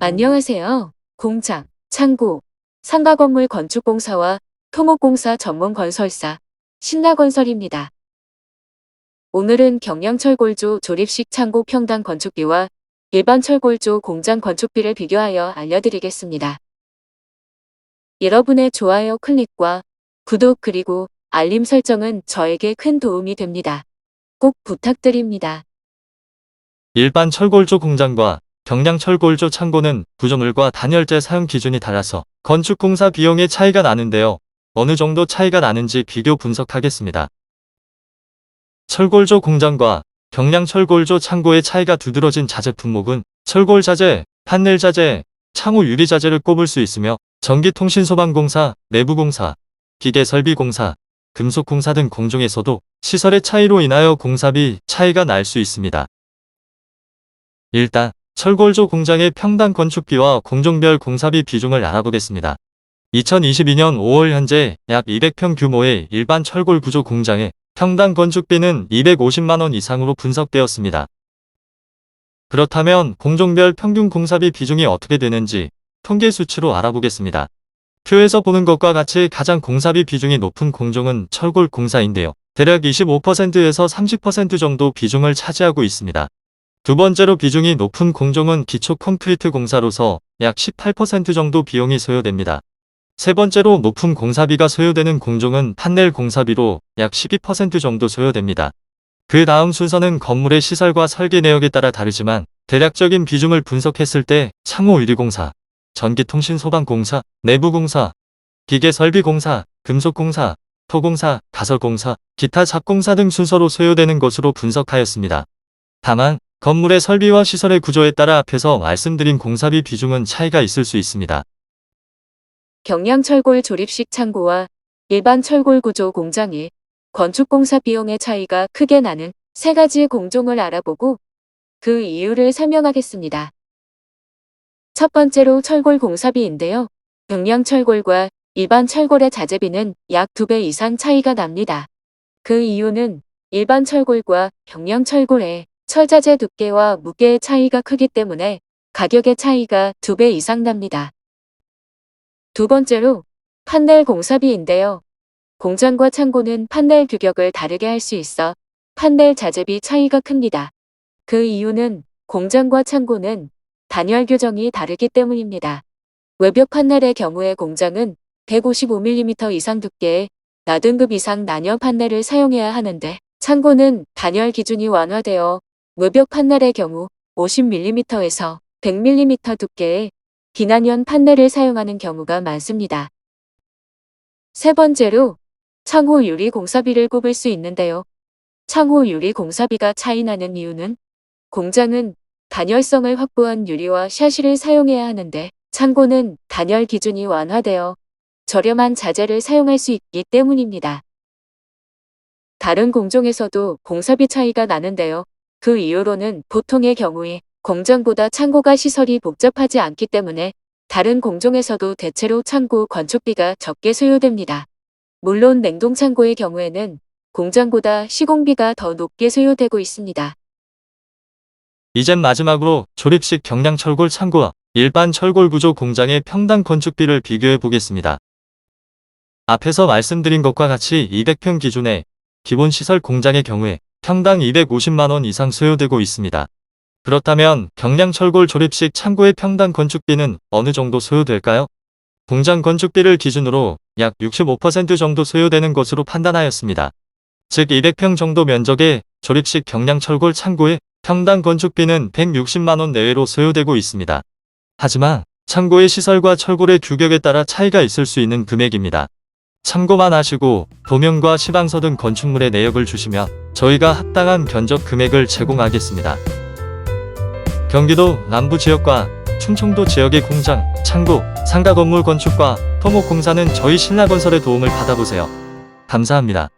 안녕하세요. 공장, 창고, 상가건물 건축공사와 토목공사 전문 건설사 신라건설입니다. 오늘은 경량철골조 조립식 창고 평당 건축비와 일반 철골조 공장 건축비를 비교하여 알려드리겠습니다. 여러분의 좋아요 클릭과 구독 그리고 알림 설정은 저에게 큰 도움이 됩니다. 꼭 부탁드립니다. 일반 철골조 공장과 경량 철골조 창고는 구조물과 단열재 사용 기준이 달라서 건축공사 비용의 차이가 나는데요. 어느 정도 차이가 나는지 비교 분석하겠습니다. 철골조 공장과 경량 철골조 창고의 차이가 두드러진 자재 품목은 철골 자재, 판넬 자재, 창호 유리 자재를 꼽을 수 있으며 전기통신소방공사, 내부공사, 기계설비공사, 금속공사 등 공종에서도 시설의 차이로 인하여 공사비 차이가 날 수 있습니다. 일단 철골조 공장의 평당 건축비와 공종별 공사비 비중을 알아보겠습니다. 2022년 5월 현재 약 200평 규모의 일반 철골 구조 공장의 평당 건축비는 250만원 이상으로 분석되었습니다. 그렇다면 공종별 평균 공사비 비중이 어떻게 되는지 통계 수치로 알아보겠습니다. 표에서 보는 것과 같이 가장 공사비 비중이 높은 공종은 철골 공사인데요. 대략 25%에서 30% 정도 비중을 차지하고 있습니다. 두 번째로 비중이 높은 공종은 기초 콘크리트 공사로서 약 18% 정도 비용이 소요됩니다. 세 번째로 높은 공사비가 소요되는 공종은 판넬 공사비로 약 12% 정도 소요됩니다. 그 다음 순서는 건물의 시설과 설계 내역에 따라 다르지만 대략적인 비중을 분석했을 때 창호 유리공사, 전기통신소방공사, 내부공사, 기계설비공사, 금속공사, 토공사, 가설공사, 기타 작공사 등 순서로 소요되는 것으로 분석하였습니다. 다만 건물의 설비와 시설의 구조에 따라 앞에서 말씀드린 공사비 비중은 차이가 있을 수 있습니다. 경량철골 조립식 창고와 일반 철골 구조 공장의 건축공사 비용의 차이가 크게 나는 세 가지 공종을 알아보고 그 이유를 설명하겠습니다. 첫 번째로 철골 공사비인데요. 경량철골과 일반 철골의 자재비는 약 2배 이상 차이가 납니다. 그 이유는 일반 철골과 경량철골의 철자재 두께와 무게의 차이가 크기 때문에 가격의 차이가 2배 이상 납니다. 두 번째로 판넬 공사비인데요. 공장과 창고는 판넬 규격을 다르게 할 수 있어 판넬 자재비 차이가 큽니다. 그 이유는 공장과 창고는 단열 규정이 다르기 때문입니다. 외벽 판넬의 경우에 공장은 155mm 이상 두께의 나등급 이상 난연 판넬을 사용해야 하는데 창고는 단열 기준이 완화되어 외벽 판넬의 경우 50mm에서 100mm 두께의 비난연 판넬을 사용하는 경우가 많습니다. 세 번째로 창호 유리 공사비를 꼽을 수 있는데요. 창호 유리 공사비가 차이 나는 이유는 공장은 단열성을 확보한 유리와 샤시를 사용해야 하는데 창고는 단열 기준이 완화되어 저렴한 자재를 사용할 수 있기 때문입니다. 다른 공종에서도 공사비 차이가 나는데요. 그 이유로는 보통의 경우에 공장보다 창고가 시설이 복잡하지 않기 때문에 다른 공종에서도 대체로 창고 건축비가 적게 소요됩니다. 물론 냉동창고의 경우에는 공장보다 시공비가 더 높게 소요되고 있습니다. 이젠 마지막으로 조립식 경량 철골 창고와 일반 철골 구조 공장의 평당 건축비를 비교해 보겠습니다. 앞에서 말씀드린 것과 같이 200평 기준의 기본시설 공장의 경우에 평당 250만원 이상 소요되고 있습니다. 그렇다면 경량 철골 조립식 창고의 평당 건축비는 어느 정도 소요될까요? 공장 건축비를 기준으로 약 65% 정도 소요되는 것으로 판단하였습니다. 즉 200평 정도 면적의 조립식 경량 철골 창고의 평당 건축비는 160만원 내외로 소요되고 있습니다. 하지만 창고의 시설과 철골의 규격에 따라 차이가 있을 수 있는 금액입니다. 참고만 하시고 도면과 시방서 등 건축물의 내역을 주시면 저희가 합당한 견적 금액을 제공하겠습니다. 경기도 남부지역과 충청도 지역의 공장, 창고, 상가 건물 건축과 토목공사는 저희 신라건설의 도움을 받아보세요. 감사합니다.